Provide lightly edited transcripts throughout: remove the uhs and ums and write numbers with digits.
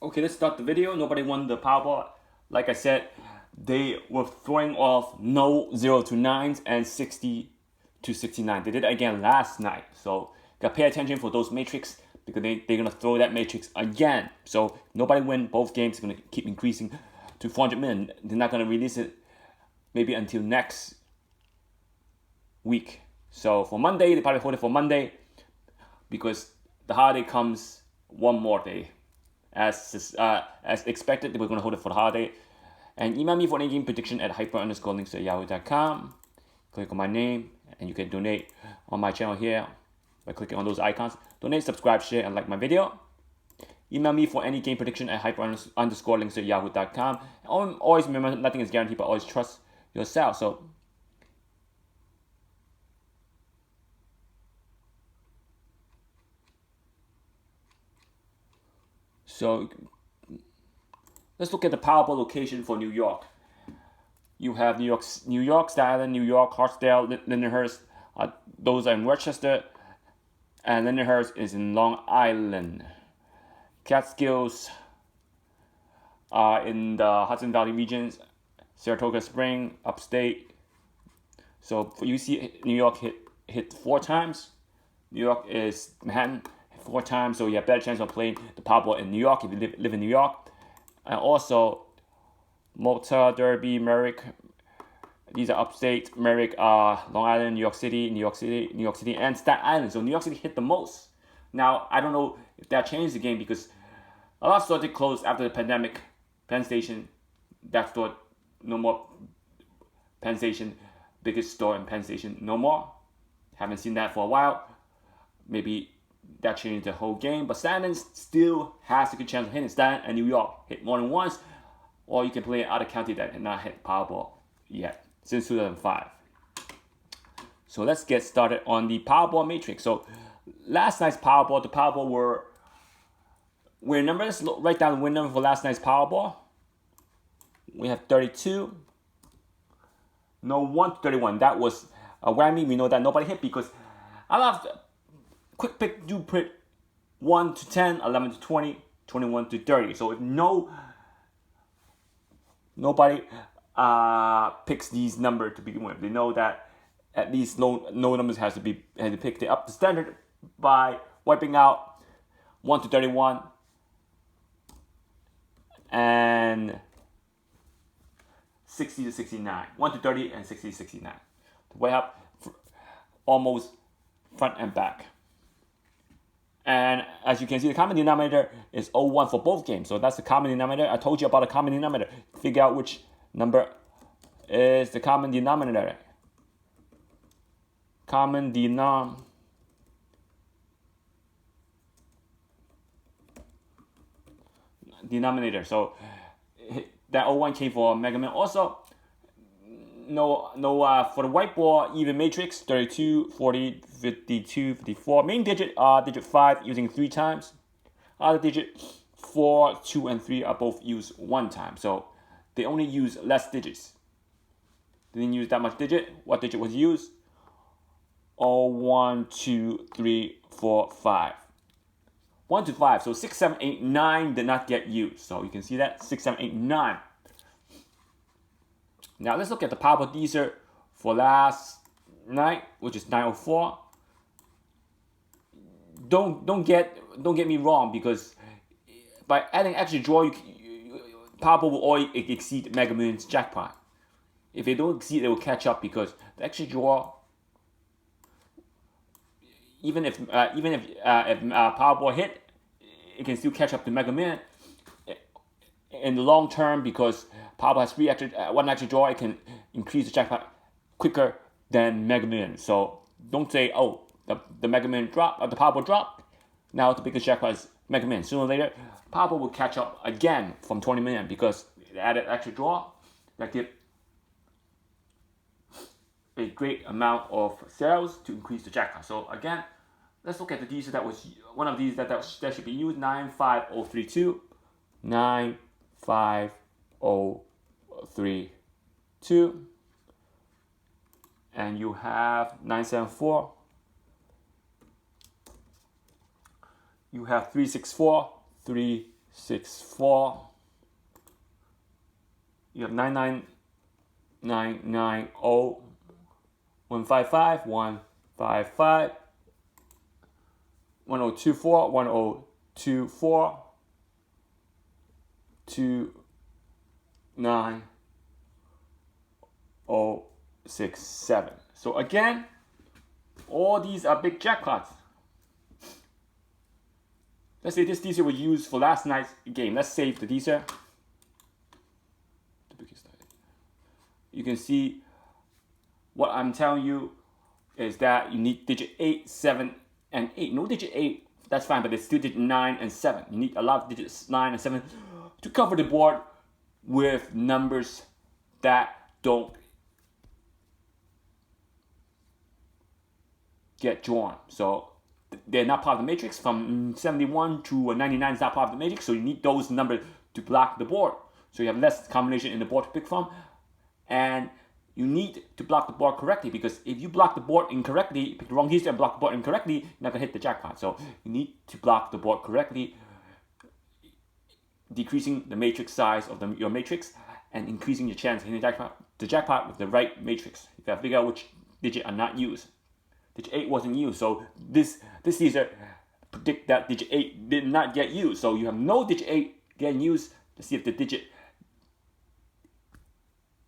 Okay, let's start the video. Nobody won the Powerball. Like I said, they were throwing off no 0 to 9s and 60 to 69. They did it again last night. So gotta pay attention for those matrix because they're gonna throw that matrix again. So nobody win both games. It's gonna keep increasing to 400 million. They're not gonna release it maybe until next week. So for Monday, they probably hold it for Monday because the holiday comes one more day. As expected, they were going to hold it for the holiday. And email me for any game prediction at hyper_links@yahoo.com. Click on my name, and you can donate on my channel here by clicking on those icons. Donate, subscribe, share, and like my video. Email me for any game prediction at hyper_links@yahoo.com. Always remember, nothing is guaranteed, but always trust yourself. So let's look at the Powerball location for New York. You have New York, Staten Island, New York, Hartsdale, Lindenhurst. Those are in Rochester, and Lindenhurst is in Long Island. Catskills are in the Hudson Valley regions. Saratoga Spring, upstate. So you see New York hit 4 times. New York is Manhattan 4 times, so you have better chance of playing the Powerball in New York if you live in New York. And also Malta, Derby, Merrick. These are upstate. Merrick, Long Island, New York City, and Staten Island. So New York City hit the most. Now I don't know if that changed the game because a lot of stores did close after the pandemic. Penn Station, that store, no more. Penn Station, biggest store in Penn Station, no more. Haven't seen that for a while. Maybe that changed the whole game, but Staten still has a good chance of hitting. Staten and New York hit more than once, or you can play out of county that had not hit Powerball yet since 2005. So let's get started on the Powerball matrix. So last night's Powerball, the Powerball were numbers. Write down the win number for last night's Powerball. We have 32. No 1 to 31. That was a whammy. We know that nobody hit because I love quick pick do put 1 to 10, 11 to 20, 21 to 30. So if nobody picks these numbers to begin with, they know that at least no numbers has to pick it up the standard by wiping out 1 to 31 and 60 to 69. 1 to 30 and 60 to 69. To wipe up almost front and back. And as you can see, the common denominator is 01 for both games. So that's the common denominator. I told you about the common denominator. Figure out which number is the common denominator. Common denominator. So that 01 came for Mega Man. Also, no for the white ball, even matrix, 32, 40, 52, 54. Main digit, digit 5 using 3 times. Other digit 4, 2, and 3 are both used 1 time. So they only use less digits. They didn't use that much digit. What digit was used? 1, 2, 3, 4, 5. 1 to 5. So 6, 7, 8, 9 did not get used. So you can see that 6, 7, 8, 9. Now let's look at the Powerball Dster for last night, which is 904. Don't get me wrong, because by adding extra draw, Powerball will always exceed Mega Millions Jackpot. If they don't exceed, they will catch up because the extra draw, even if Powerball hit, it can still catch up to Mega Million in the long term because Powerball has one extra draw. It can increase the jackpot quicker than Mega Million. So don't say, oh, the Mega Million drop, the Powerball drop. Now the biggest jackpot is Mega Million. Sooner or later, Powerball will catch up again from 20 million because it added extra draw that give a great amount of sales to increase the jackpot. So again, let's look at the Dster that was one of these that should be used. 95032, 95032, and you have 974. You have 364, 3 64. You have 99990 155 155 1024 1024 29067. So again, all these are big jackpots. Let's say this Dster was used for last night's game. Let's save the Dster. You can see what I'm telling you is that you need digit 8, 7, and 8. No digit 8, that's fine, but it's still digit 9 and 7. You need a lot of digits 9 and 7 to cover the board with numbers that don't get drawn. So they're not part of the matrix. From 71 to 99 is not part of the matrix, so you need those numbers to block the board. So you have less combination in the board to pick from, and you need to block the board correctly, because if you block the board incorrectly, pick the wrong Dster and block the board incorrectly, you're not going to hit the jackpot. So you need to block the board correctly, decreasing the matrix size of your matrix and increasing your chance of hitting the jackpot with the right matrix. You got to figure out which digit are not used. Digit 8 wasn't used, so this Dster predict that digit 8 did not get used. So you have no digit 8 getting used to see if the digit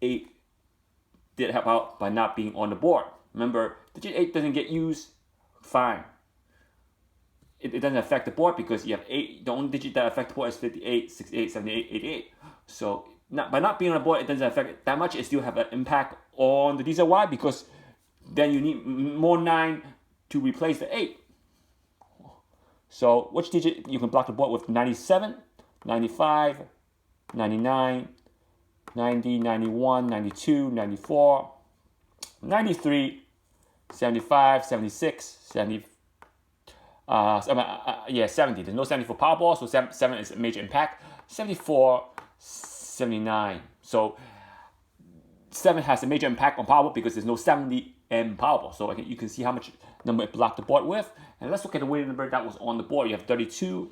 8 did help out by not being on the board. Remember, digit 8 doesn't get used, fine. It doesn't affect the board because you have 8. The only digit that affects the board is 58, 68, 78, 88. So by not being on the board, it doesn't affect it that much. It still have an impact on the Dster. Why? Because then you need more 9 to replace the 8. So which digit you can block the board with? 97, 95, 99, 90, 91, 92, 94, 93, 75, 76, 70. 70. There's no 70 for Powerball, so 7 is a major impact. 74, 79. So 7 has a major impact on Powerball because there's no 70 in Powerball. So you can see how much number it blocked the board with. And let's look at the weighted number that was on the board. You have 32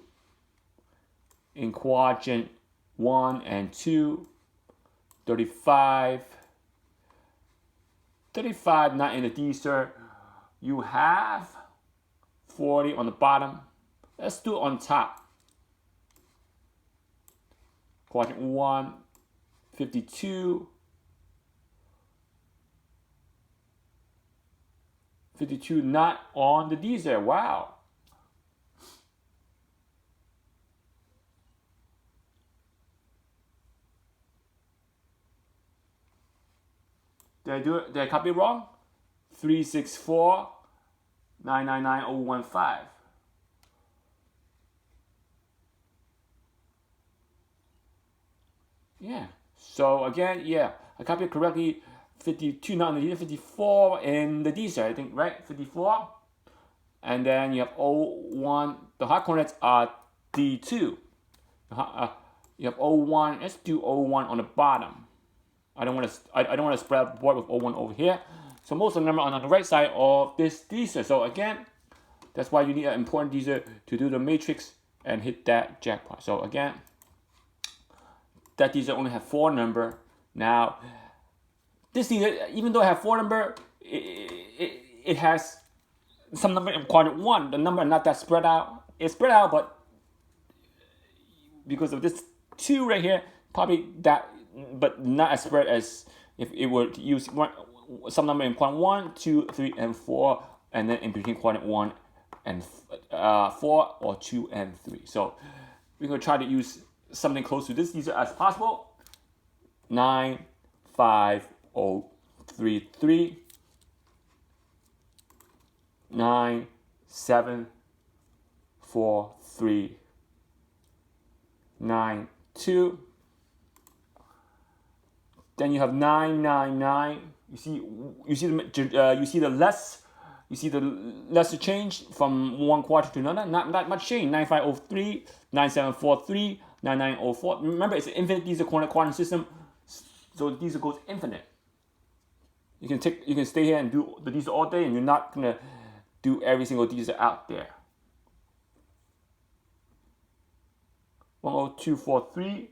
in quadrant 1 and 2. 35 not in the Dster. You have 40 on the bottom. Let's do it on top. Quadrant 1, 52. 52 not on the Dster. Wow. Did I copy it wrong? 364 999 015. Yeah. So again, yeah, I copied it correctly. 52 not in the Dster, 54 in the Dster, I think, right? 54. And then you have 01. The hot coordinates are D2. You have 01. Let's do 01 on the bottom. I don't want to spread out the board with 01 over here. So most of the number are on the right side of this Dster. So again, that's why you need an important Dster to do the matrix and hit that jackpot. So again, that Dster only have 4 number. Now, this Dster, even though it has 4 number, it has some number in quadrant 1. The number not that spread out. It's spread out, but because of this 2 right here, probably that, but not as spread as if it were to use some number in quadrant 1, 2, 3, and 4, and then in between quadrant 1 and 4, or 2 and 3. So we're going to try to use something close to this Dster as possible. 95033 9743 92. Then you have 999. You see the lesser change from one quarter to another. Not that much change. 9503, 9743, 9904. Remember, it's an infinite Dster quadrant system, so the Dster goes infinite. You can stay here and do the Dster all day, and you're not gonna do every single Dster out there. 10243,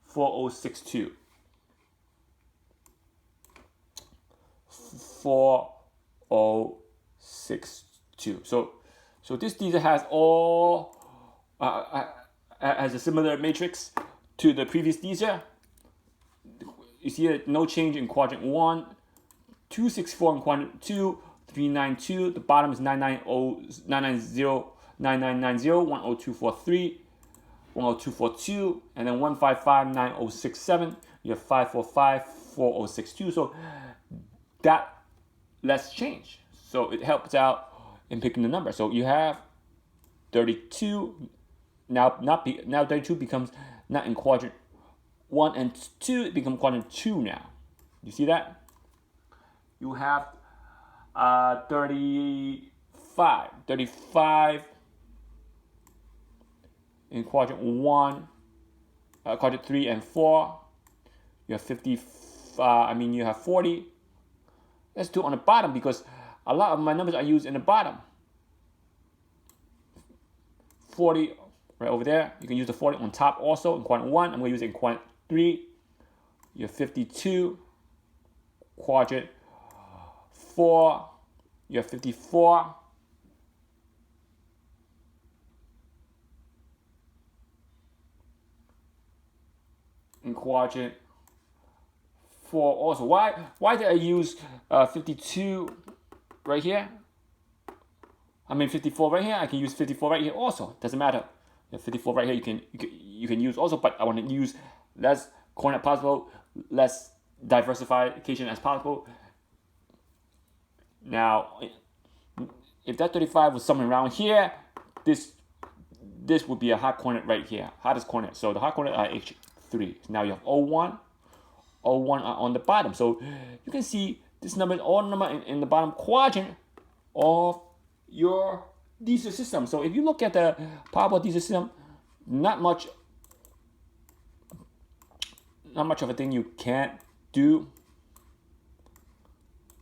4062, 4062. So this Dster has all has a similar matrix to the previous Dster. You see no change in quadrant 1, 264 in quadrant 2, 392. The bottom is 990, 9990, 10243, 10242, and then 1559067. You have 545, 4062. So that less change. So it helps out in picking the number. So you have 32. Now 32 becomes not in quadrant 1 and 2. It becomes quadrant 2 now. You see that? You have 35 in quadrant 1, quadrant 3 and 4. You have 50. You have 40. Let's do it on the bottom because a lot of my numbers are used in the bottom. 40 right over there. You can use the 40 on top also in quadrant 1. I'm going to use it in quadrant 3. You have 52. Quadrant 4. You have 54. In quadrant 4 also. Why did I use 52 right here? 54 right here. I can use 54 right here also. Doesn't matter. You have 54 right here. You can use also, but I want to use less coordinate possible, less diversification as possible. Now, if that 35 was somewhere around here, this would be a hot coordinate right here, hottest coordinate. So the hot coordinate are H3. Now you have 01 are on the bottom. So you can see this number is all number in the bottom quadrant of your Dster system. So if you look at the Powerball Dster system, not much of a thing you can't do.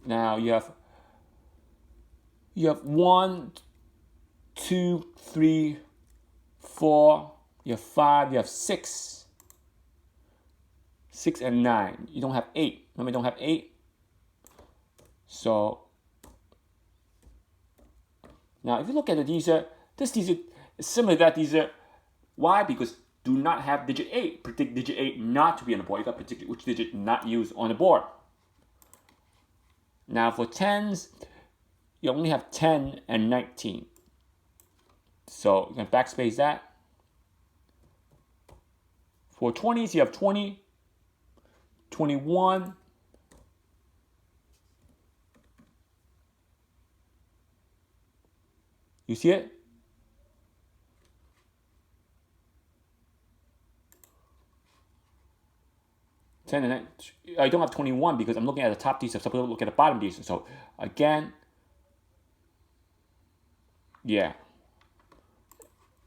Now you have 1, 2, 3, 4. You have 5. You have 6. 6 and 9. You don't have 8. Remember, you don't have 8. So now if you look at the Dster, this Dster is similar to that Dster. Why? Because do not have digit 8. Predict digit 8 not to be on the board. You got to predict which digit not used on the board. Now for 10s, you only have 10 and 19. So you can backspace that. For 20s, you have 20, 21, you see it? I don't have 21 because I'm looking at the top Dster. I'm supposed to look at the bottom Dster. So again, yeah,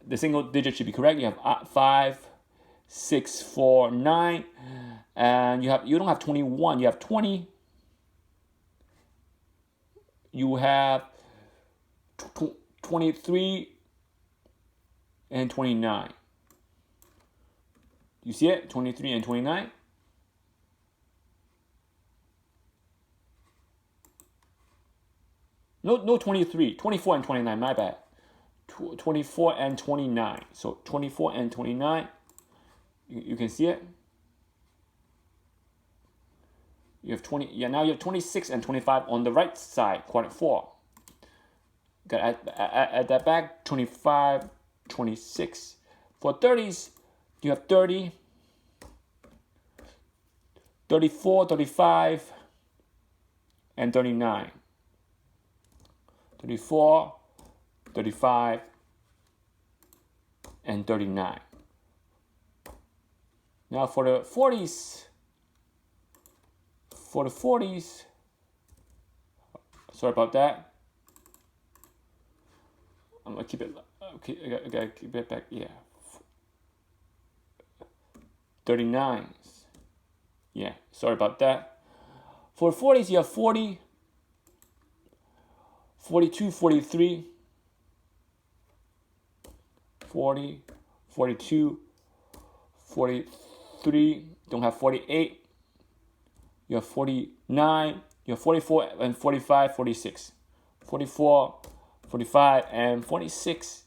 the single digit should be correct. You have 5, 6, 4, 9, and you don't have 21. You have 20. You have 23 and 29. You see it? 23 and 29. No 23, 24 and 29, my bad. 24 and 29. So 24 and 29, you can see it. You have 20, now you have 26 and 25 on the right side, quadrant 4. Got add that back, 25, 26. For 30s, you have 30, 34, 35, and 39. 34, 35, and 39. Now for the 40s, sorry about that. I'm gonna keep it. Okay, I gotta keep it back. Yeah, 39s. Yeah, sorry about that. For 40s, you have 40. 42, 43, 40, 42, 43, don't have 48, you have 49, you have 44 and 45, 46, 44, 45 and 46.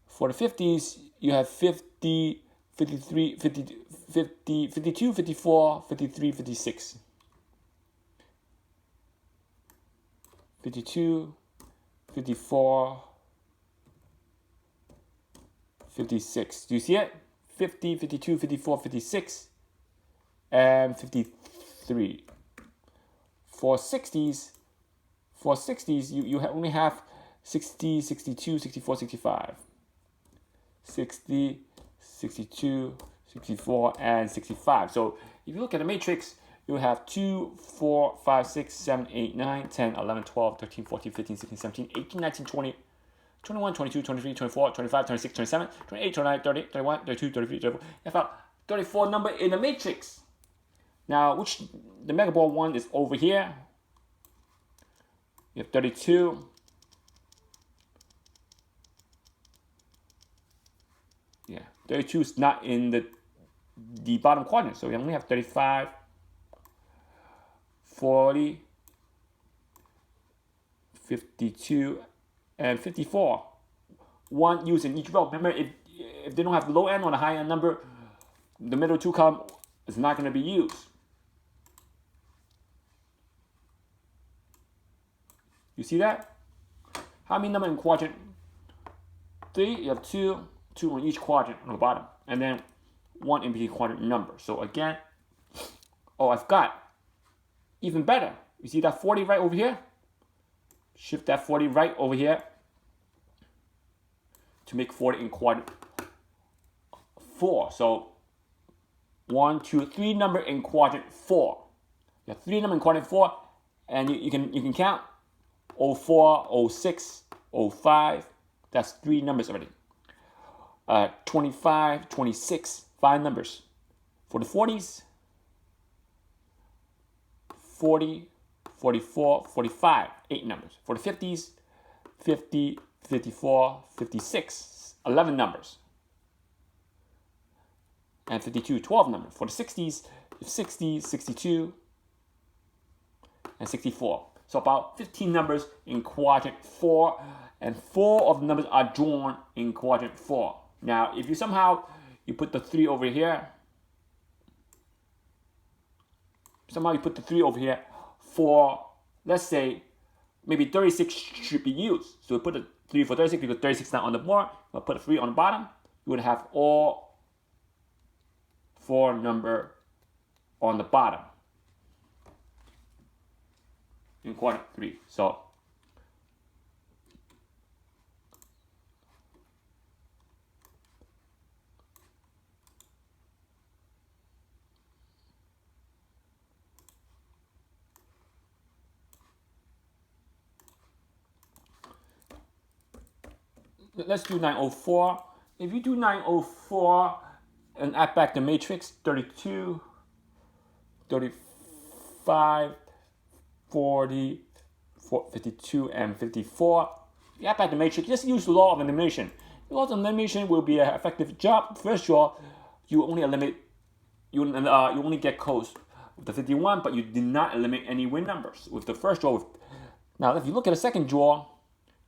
For the 50s, you have 50, 53, 50, 50, 52, 54, 53, 56. 52, 54, 56. Do you see it? 50, 52, 54, 56, and 53. For 60s, you only have 60, 62, 64, 65. 60, 62, 64, and 65. So if you look at the matrix, you have 2, 4, 5, 6, 7, 8, 9, 10, 11, 12, 13, 14, 15, 16, 17, 18, 19, 20, 21, 22, 23, 24, 25, 26, 27, 28, 29, 30, 31, 32, 33, 34. You have a 34 number in the matrix. Now, which the mega ball one is over here. You have 32. Yeah, 32 is not in the bottom quadrant, so we only have 35, 40, 52, and 54. One used in each row. Remember, if they don't have the low end or the high end number, the middle two column is not going to be used. You see that? How many number in quadrant 3? You have 2 on each quadrant on the bottom, and then 1 in between quadrant number. So again, I've got even better. You see that 40 right over here? Shift that 40 right over here to make 40 in quadrant 4. So 1, 2, 3 number in quadrant 4. You have 3 number in quadrant 4, and you can count 04, 06, 05. That's 3 numbers already. 25, 26, 5 numbers. For the 40s, 40, 44, 45, 8 numbers. For the 50s, 50, 54, 56, 11 numbers. And 52, 12 numbers. For the 60s, 60, 62, and 64. So about 15 numbers in quadrant 4, and 4 of the numbers are drawn in quadrant 4. Now, if you somehow put the 3 over here, for, let's say, maybe 36 should be used. So we put the 3 for 36 because 36 is not on the board. We'll put a 3 on the bottom. You would have all 4 number on the bottom in quadrant 3. So let's do 904. If you do 904 and add back the matrix, 32, 35, 40, 52, and 54. You add back the matrix, just use the law of elimination. The law of elimination will be an effective job. First draw, you only eliminate, you only get close with the 51, but you did not eliminate any win numbers with the first draw. Now, if you look at the second draw,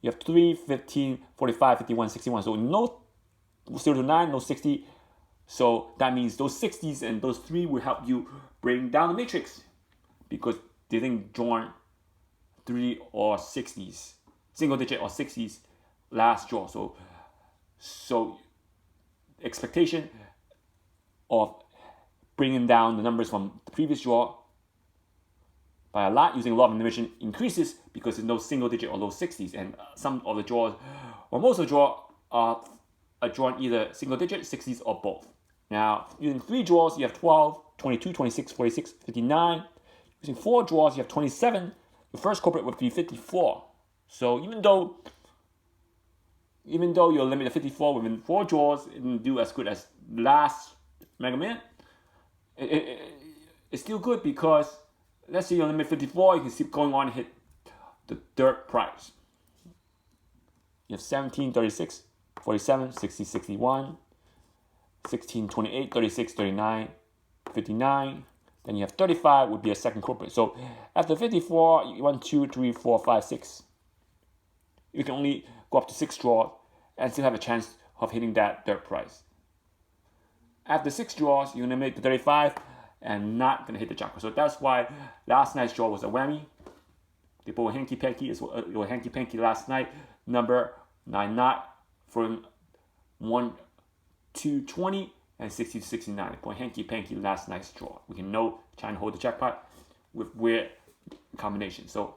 you have 3, 15, 45, 51, 61. So no 0 to 9, no 60. So that means those 60s and those 3 will help you bring down the matrix because they didn't join 3 or 60s, single digit or 60s last draw. So expectation of bringing down the numbers from the previous draw by a lot using law of elimination increases because there's no single digit or low 60s, and some of the draws, or most of the draw, are drawn either single digit, 60s, or both. Now, using 3 draws, you have 12, 22, 26, 46, 59. Using 4 draws, you have 27. The first culprit would be 54. So even though you eliminate the 54 within 4 draws, it didn't do as good as last Mega Minute. It's still good because let's say you eliminate 54, you can keep going on and hit the third prize. You have 17, 36, 47, 60, 61, 16, 28, 36, 39, 59. Then you have 35 would be a second quadruplet. So after 54, 1, 2, 3, 4, 5, 6. You can only go up to 6 draws and still have a chance of hitting that third prize. After 6 draws, you're going to make the 35 and not going to hit the jackpot. So that's why last night's draw was a whammy. They both hanky-panky. It was hanky-panky last night. Number 9 not from 1 to 20 and 60 to 69. Point hanky-panky last night's draw. We can know trying to hold the jackpot with weird combinations. So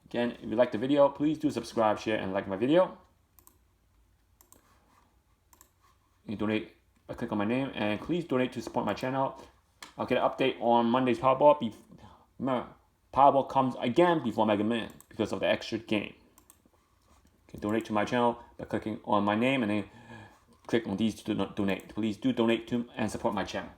again, if you like the video, please do subscribe, share, and like my video. You can donate by clicking on my name, and please donate to support my channel. I'll get an update on Monday's Powerball. Remember, Powerball comes again before Mega Millions because of the extra game. You can donate to my channel by clicking on my name and then click on these to donate. Please do donate to and support my channel.